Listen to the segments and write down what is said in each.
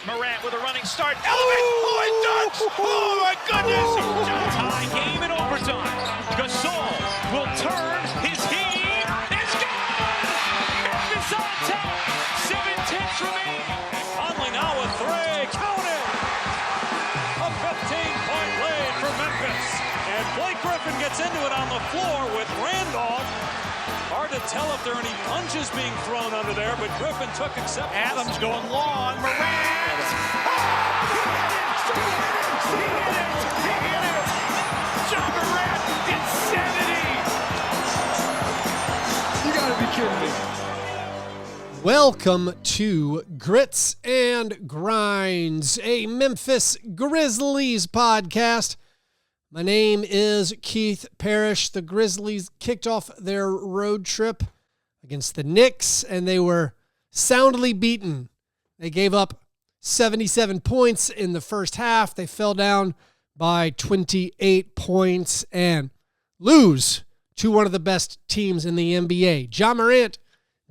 Morant with a running start. Elevate! Oh, it dunks! Oh, my goodness! Tie game in overtime. Gasol will turn. His heat is gone! Memphis on top. 7-10 remaining. Conley now with three. Count it! A 15-point lead for Memphis. And Blake Griffin gets into it on the floor with Randolph. Hard to tell if there are any punches being thrown under there, but Griffin took acceptance. Adams going long. Morant! He hit it! John Morant! Insanity! You gotta be kidding me. Welcome to Grits and Grinds, a Memphis Grizzlies podcast. My name is Keith Parrish. The Grizzlies kicked off their road trip against the Knicks, and they were soundly beaten. They gave up 77 points in the first half. They fell down by 28 points and lose to one of the best teams in the NBA. Ja Morant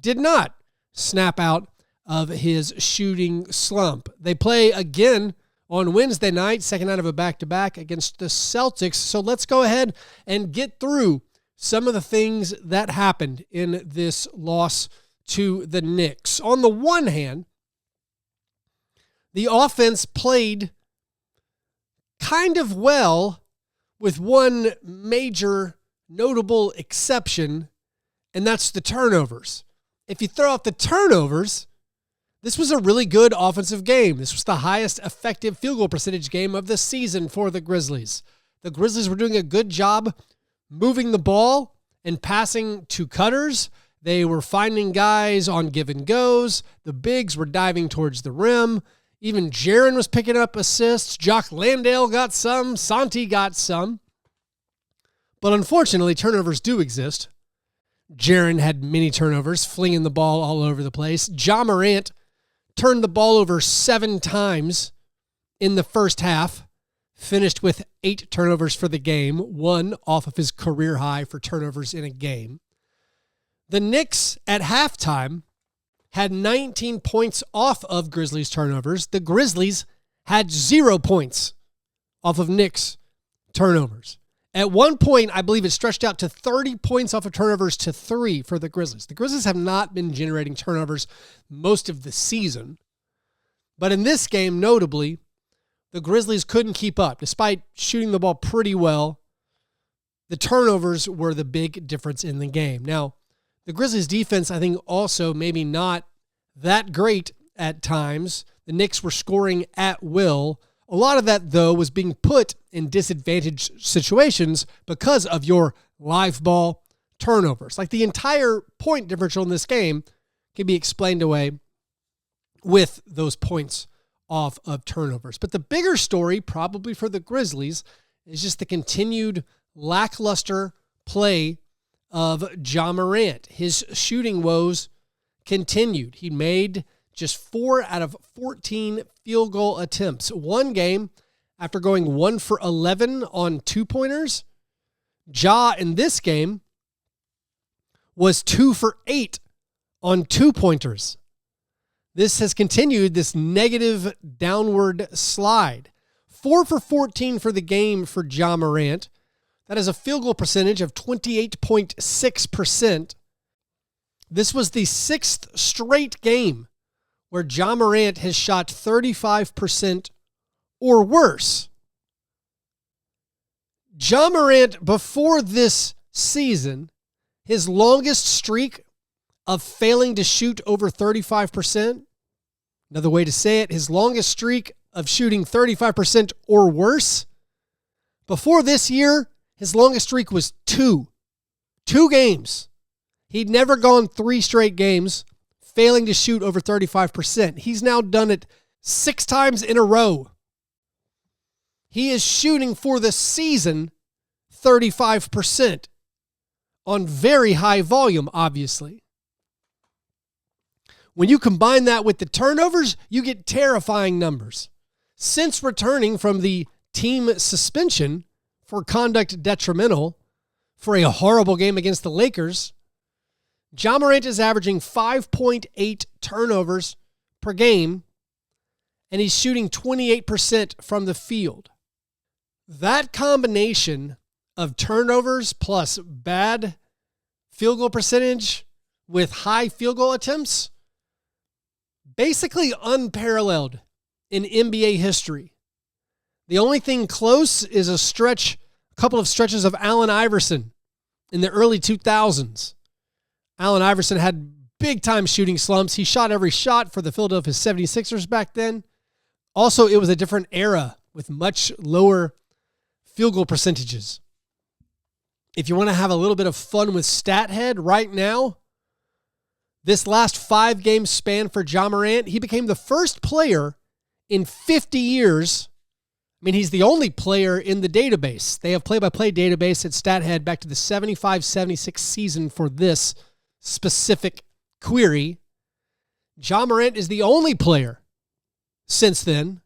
did not snap out of his shooting slump. They play again on Wednesday night, second night of a back-to-back against the Celtics. So let's go ahead and get through some of the things that happened in this loss to the Knicks. On the one hand, the offense played kind of well with one major notable exception, and that's the turnovers. If you throw out the turnovers, this was a really good offensive game. This was the highest effective field goal percentage game of the season for the Grizzlies. The Grizzlies were doing a good job moving the ball and passing to cutters. They were finding guys on give and goes. The bigs were diving towards the rim. Even Jaren was picking up assists. Jock Landale got some. Santi got some. But unfortunately, turnovers do exist. Jaren had many turnovers, flinging the ball all over the place. Ja Morant turned the ball over 7 times in the first half, finished with 8 turnovers for the game, 1 off of his career high for turnovers in a game. The Knicks at halftime had 19 points off of Grizzlies turnovers. The Grizzlies had 0 points off of Knicks turnovers. At one point, I believe it stretched out to 30 points off of turnovers to 3 for the Grizzlies. The Grizzlies have not been generating turnovers most of the season. But in this game, notably, the Grizzlies couldn't keep up. Despite shooting the ball pretty well, the turnovers were the big difference in the game. Now, the Grizzlies defense, I think, also maybe not that great at times. The Knicks were scoring at will. A lot of that, though, was being put in disadvantaged situations because of your live ball turnovers. Like the entire point differential in this game can be explained away with those points off of turnovers. But the bigger story, probably for the Grizzlies, is just the continued lackluster play of Ja Morant. His shooting woes continued. He made just 4 out of 14 field goal attempts. One game, after going 1 for 11 on 2-pointers, Ja in this game was 2 for 8 on 2-pointers. This has continued this negative downward slide. 4 for 14 for the game for Ja Morant. That is a field goal percentage of 28.6%. This was the 6th straight game where Ja Morant has shot 35% or worse. Ja Morant, before this season, his longest streak of failing to shoot over 35%, another way to say it, his longest streak of shooting 35% or worse, before this year, his longest streak was 2 games. He'd never gone 3 straight games failing to shoot over 35%. He's now done it 6 times in a row. He is shooting for the season 35% on very high volume, obviously. When you combine that with the turnovers, you get terrifying numbers. Since returning from the team suspension for conduct detrimental for a horrible game against the Lakers, Ja Morant is averaging 5.8 turnovers per game and he's shooting 28% from the field. That combination of turnovers plus bad field goal percentage with high field goal attempts, basically unparalleled in NBA history. The only thing close is a couple of stretches of Allen Iverson in the early 2000s. Allen Iverson had big-time shooting slumps. He shot every shot for the Philadelphia 76ers back then. Also, it was a different era with much lower field goal percentages. If you want to have a little bit of fun with StatHead right now, this last 5-game span for Ja Morant, he became the first player in 50 years. I mean, he's the only player in the database. They have play-by-play database at StatHead back to the 75-76 season for this specific query. Ja Morant is the only player since then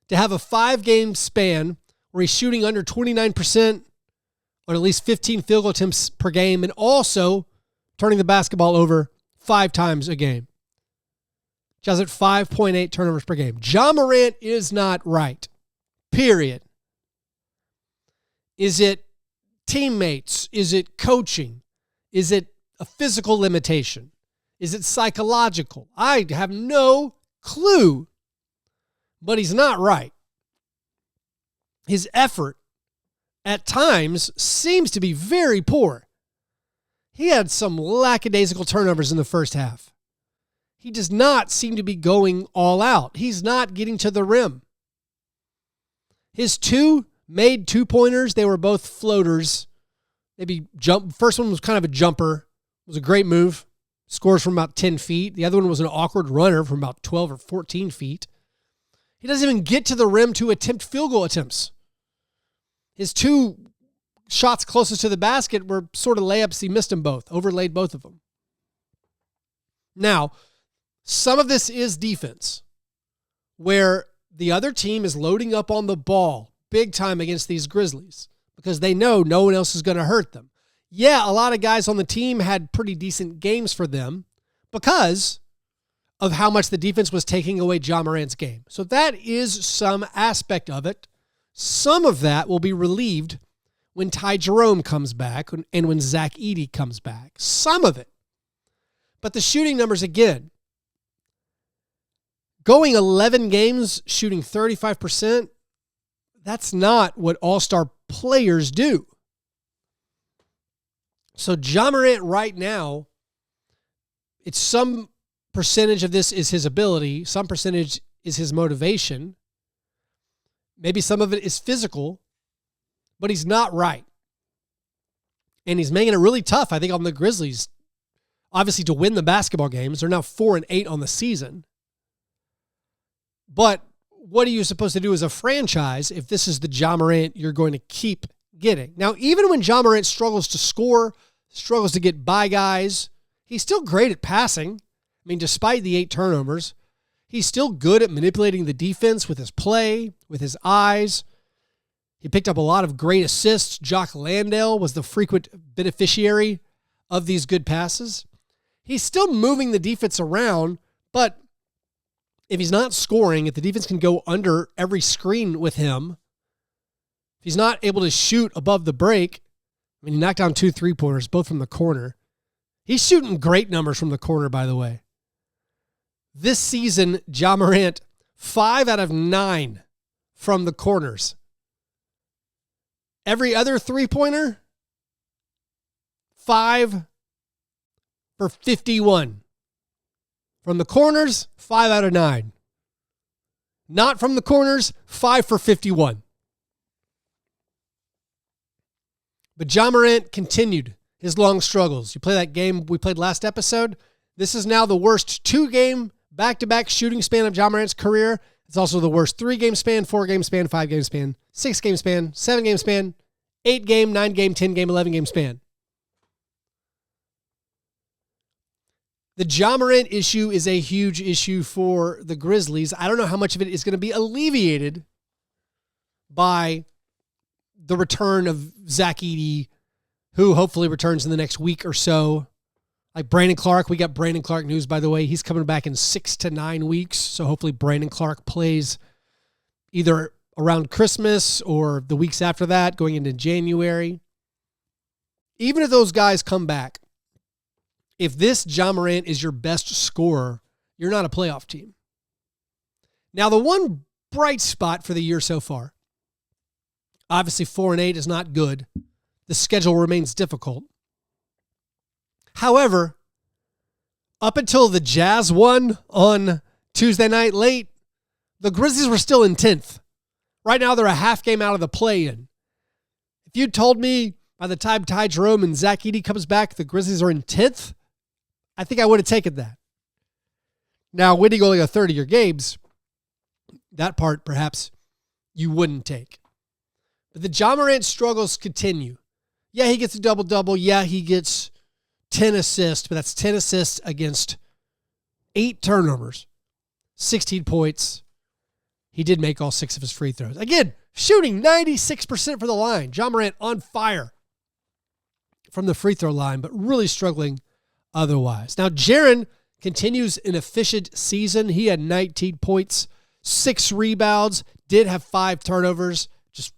to have a 5-game span where he's shooting under 29% on at least 15 field goal attempts per game and also turning the basketball over 5 times a game. Just at 5.8 turnovers per game. Ja Morant is not right. Period. Is it teammates? Is it coaching? Is it a physical limitation? Is it psychological? I have no clue. But he's not right. His effort at times seems to be very poor. He had some lackadaisical turnovers in the first half. He does not seem to be going all out. He's not getting to the rim. His 2 made 2-pointers, they were both floaters. First one was kind of a jumper. It was a great move. Scores from about 10 feet. The other one was an awkward runner from about 12 or 14 feet. He doesn't even get to the rim to attempt field goal attempts. His 2 shots closest to the basket were sort of layups. He missed them both, overlaid both of them. Now, some of this is defense, where the other team is loading up on the ball big time against these Grizzlies because they know no one else is going to hurt them. Yeah, a lot of guys on the team had pretty decent games for them because of how much the defense was taking away Ja Morant's game. So that is some aspect of it. Some of that will be relieved when Ty Jerome comes back and when Zach Edey comes back. Some of it. But the shooting numbers, again, going 11 games, shooting 35%, that's not what all-star players do. So Ja Morant right now, it's some percentage of this is his ability, some percentage is his motivation. Maybe some of it is physical, but he's not right. And he's making it really tough, I think, on the Grizzlies, obviously, to win the basketball games. They're now 4-8 on the season. But what are you supposed to do as a franchise if this is the Ja Morant you're going to keep getting? Now, even when Ja Morant struggles to score, struggles to get by guys, he's still great at passing. I mean, despite the 8 turnovers, he's still good at manipulating the defense with his play, with his eyes. He picked up a lot of great assists. Jock Landale was the frequent beneficiary of these good passes. He's still moving the defense around, but if he's not scoring, if the defense can go under every screen with him, if he's not able to shoot above the break, I mean, he knocked down 2 3-pointers, both from the corner. He's shooting great numbers from the corner, by the way. This season, Ja Morant, 5 out of 9 from the corners. Every other 3-pointer, 5 for 51. From the corners, 5 out of 9. Not from the corners, 5 for 51. But Ja Morant continued his long struggles. You play that game we played last episode. This is now the worst 2-game back-to-back shooting span of Ja Morant's career. It's also the worst 3-game span, 4-game span, 5-game span, 6-game span, 7-game span, 8-game, 9-game, 10-game, 11-game span. The Ja Morant issue is a huge issue for the Grizzlies. I don't know how much of it is going to be alleviated by the return of Zach Edey, who hopefully returns in the next week or so. Like Brandon Clark, we got Brandon Clark news, by the way. He's coming back in 6 to 9 weeks. So hopefully Brandon Clark plays either around Christmas or the weeks after that, going into January. Even if those guys come back, if this Ja Morant is your best scorer, you're not a playoff team. Now, the one bright spot for the year so far, obviously 4-8 is not good. The schedule remains difficult. However, up until the Jazz won on Tuesday night late, the Grizzlies were still in 10th. Right now, they're a half game out of the play-in. If you told me by the time Ty Jerome and Zach Edey comes back, the Grizzlies are in 10th, I think I would have taken that. Now, winning only a third of your games, that part perhaps you wouldn't take. But the Ja Morant struggles continue. Yeah, he gets a double-double. Yeah, he gets 10 assists, but that's 10 assists against 8 turnovers, 16 points. He did make all 6 of his free throws. Again, shooting 96% for the line. Ja Morant on fire from the free throw line, but really struggling otherwise. Now, Jaren continues an efficient season. He had 19 points, 6 rebounds, did have 5 turnovers, just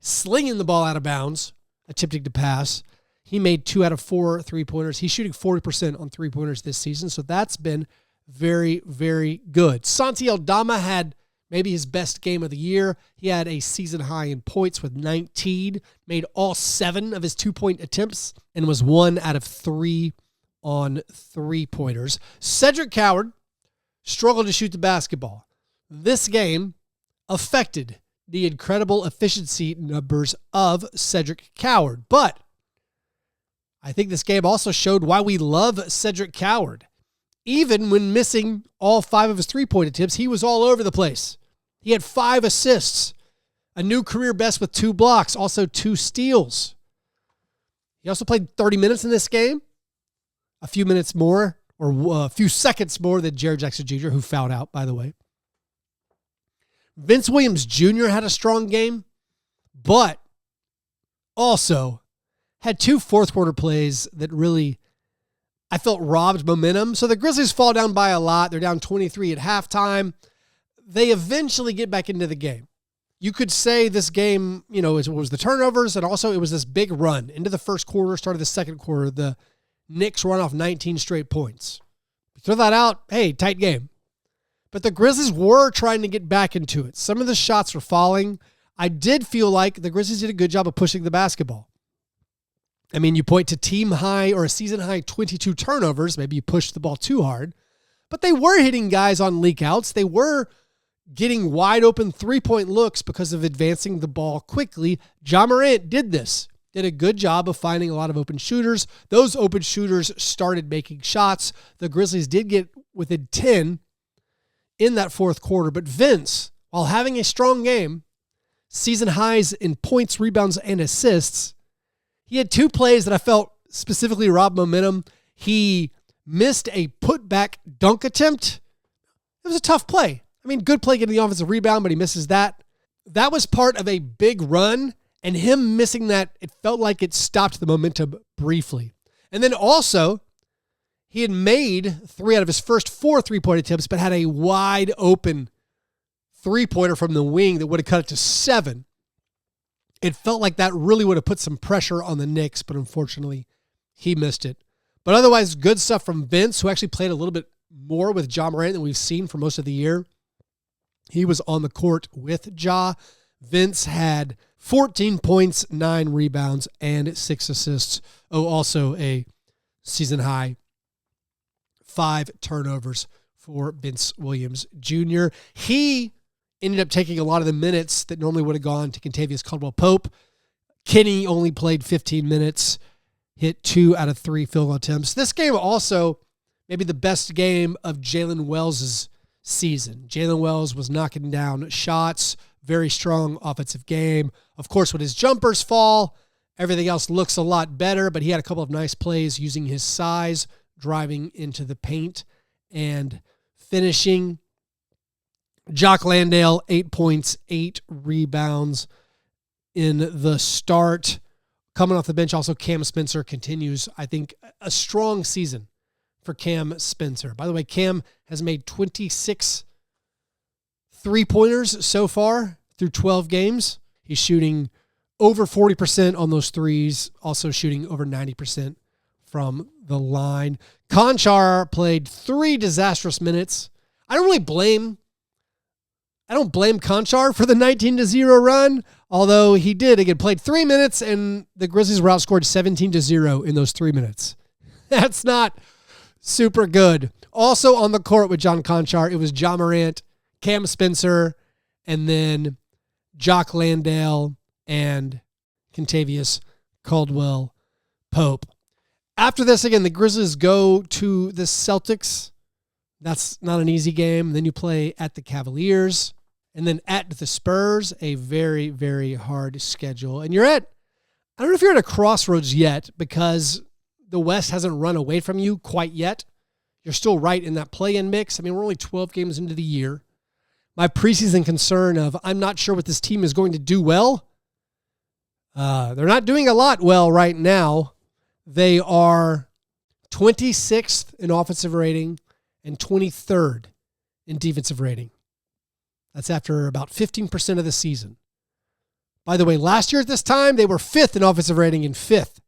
slinging the ball out of bounds, attempting to pass. He made 2 out of 4 three-pointers. He's shooting 40% on three-pointers this season, so that's been very, very good. Santi Aldama had maybe his best game of the year. He had a season high in points with 19, made all 7 of his 2-point attempts, and was 1 out of 3 on three-pointers. Cedric Coward struggled to shoot the basketball. This game affected the incredible efficiency numbers of Cedric Coward, but I think this game also showed why we love Cedric Coward. Even when missing all 5 of his three-point attempts, he was all over the place. He had 5 assists, a new career best with 2 blocks, also 2 steals. He also played 30 minutes in this game, a few minutes more, or a few seconds more than Jared Jackson Jr., who fouled out, by the way. Vince Williams Jr. had a strong game, but also had 2 fourth-quarter plays that really, I felt, robbed momentum. So the Grizzlies fall down by a lot. They're down 23 at halftime. They eventually get back into the game. You could say this game, it was the turnovers, and also it was this big run into the first quarter, start of the second quarter. The Knicks run off 19 straight points. Throw that out, hey, tight game. But the Grizzlies were trying to get back into it. Some of the shots were falling. I did feel like the Grizzlies did a good job of pushing the basketball. I mean, you point to team high or a season high 22 turnovers. Maybe you pushed the ball too hard. But they were hitting guys on leak outs. They were getting wide open 3-point looks because of advancing the ball quickly. Ja Morant did this. Did a good job of finding a lot of open shooters. Those open shooters started making shots. The Grizzlies did get within 10 in that fourth quarter. But Vince, while having a strong game, season highs in points, rebounds, and assists, he had 2 plays that I felt specifically robbed momentum. He missed a putback dunk attempt. It was a tough play. I mean, good play getting the offensive rebound, but he misses that. That was part of a big run, and him missing that, it felt like it stopped the momentum briefly. And then also, he had made 3 out of his first 4 three-point attempts, but had a wide open three-pointer from the wing that would have cut it to 7. It felt like that really would have put some pressure on the Knicks, but unfortunately, he missed it. But otherwise, good stuff from Vince, who actually played a little bit more with Ja Morant than we've seen for most of the year. He was on the court with Ja. Vince had 14 points, 9 rebounds, and 6 assists. Oh, also a season high 5 turnovers for Vince Williams Jr. He ended up taking a lot of the minutes that normally would have gone to Kentavious Caldwell-Pope. Kenny only played 15 minutes, hit 2 out of 3 field goal attempts. This game also maybe the best game of Jaylen Wells' season. Jaylen Wells was knocking down shots, very strong offensive game. Of course, when his jumpers fall, everything else looks a lot better, but he had a couple of nice plays using his size, driving into the paint and finishing. Jock Landale, 8 points, 8 rebounds in the start. Coming off the bench, also Cam Spencer continues, I think, a strong season for Cam Spencer. By the way, Cam has made 26 3-pointers so far through 12 games. He's shooting over 40% on those threes, also shooting over 90% from the line. Conchar played 3 disastrous minutes. I don't blame Conchar for the 19-0 run, although he did. Again, played 3 minutes, and the Grizzlies were outscored 17-0 in those 3 minutes. That's not super good. Also on the court with John Conchar, it was Ja Morant, Cam Spencer, and then Jock Landale and Kentavious Caldwell-Pope. After this, again, the Grizzlies go to the Celtics. That's not an easy game. Then you play at the Cavaliers and then at the Spurs, a very, very hard schedule. And I don't know if you're at a crossroads yet because the West hasn't run away from you quite yet. You're still right in that play-in mix. I mean, we're only 12 games into the year. My preseason concern of I'm not sure what this team is going to do well. They're not doing a lot well right now. They are 26th in offensive rating and 23rd in defensive rating. That's after about 15% of the season. By the way, last year at this time, they were 5th in offensive rating and 5th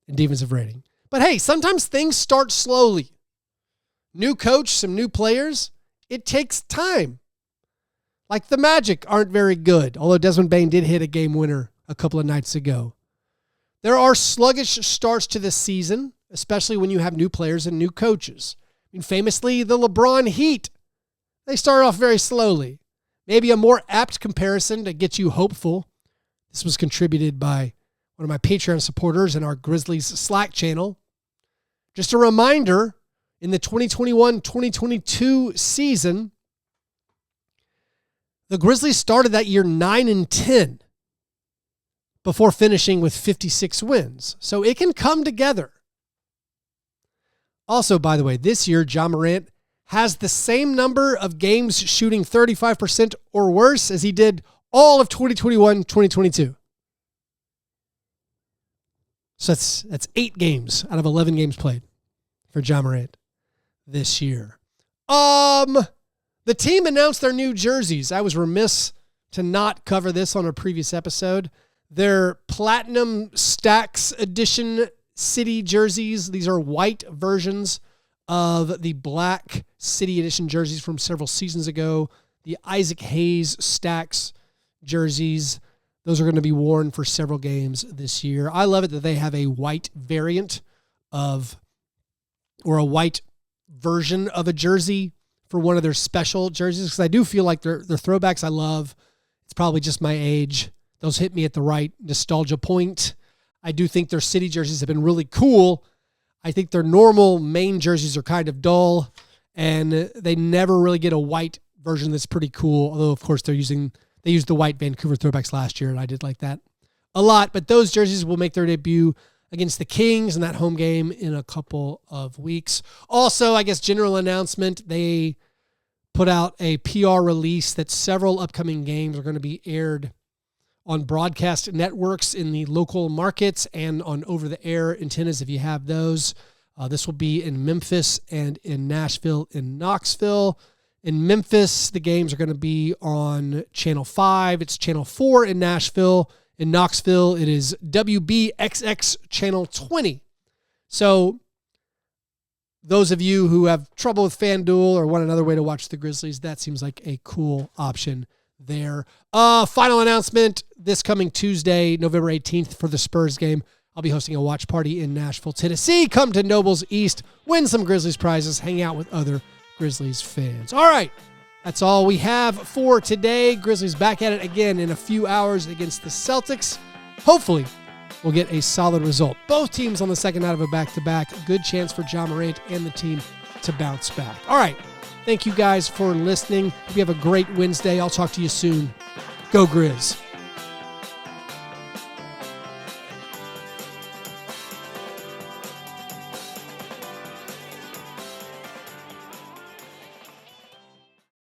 in defensive rating. But hey, sometimes things start slowly. New coach, some new players. It takes time. Like the Magic aren't very good, although Desmond Bane did hit a game winner a couple of nights ago. There are sluggish starts to the season, especially when you have new players and new coaches. I mean, famously, the LeBron Heat, they start off very slowly. Maybe a more apt comparison to get you hopeful. This was contributed by one of my Patreon supporters in our Grizzlies Slack channel. Just a reminder, in the 2021-2022 season, the Grizzlies started that year 9-10 before finishing with 56 wins. So it can come together. Also, by the way, this year, Ja Morant has the same number of games shooting 35% or worse as he did all of 2021-2022. So that's 8 games out of 11 games played for Ja Morant this year. The team announced their new jerseys. I was remiss to not cover this on a previous episode. Their Platinum Stacks Edition City jerseys. These are white versions of the Black City Edition jerseys from several seasons ago. The Isaac Hayes Stacks jerseys. Those are going to be worn for several games this year. I love it that they have a white variant of, or a white version of a jersey for one of their special jerseys, because I do feel like they're throwbacks I love. It's probably just my age. Those hit me at the right nostalgia point. I do think their city jerseys have been really cool. I think their normal main jerseys are kind of dull, and they never really get a white version that's pretty cool. Although, of course, they used the white Vancouver throwbacks last year, and I did like that a lot. But those jerseys will make their debut against the Kings in that home game in a couple of weeks. Also, I guess general announcement, they put out a PR release that several upcoming games are going to be aired on broadcast networks in the local markets and on over-the-air antennas if you have those. This will be in Memphis and in Nashville and Knoxville. In Memphis, the games are going to be on Channel 5. It's Channel 4 in Nashville. In Knoxville, it is WBXX Channel 20. So those of you who have trouble with FanDuel or want another way to watch the Grizzlies, that seems like a cool option there. Final announcement, this coming Tuesday, November 18th for the Spurs game, I'll be hosting a watch party in Nashville, Tennessee. Come to Nobles East, win some Grizzlies prizes, hang out with other Grizzlies fans. All right, that's all we have for today. Grizzlies back at it again in a few hours against the Celtics. Hopefully, we'll get a solid result. Both teams on the second night of a back-to-back. Good chance for Ja Morant and the team to bounce back. All right, thank you guys for listening. Hope you have a great Wednesday. I'll talk to you soon. Go Grizz.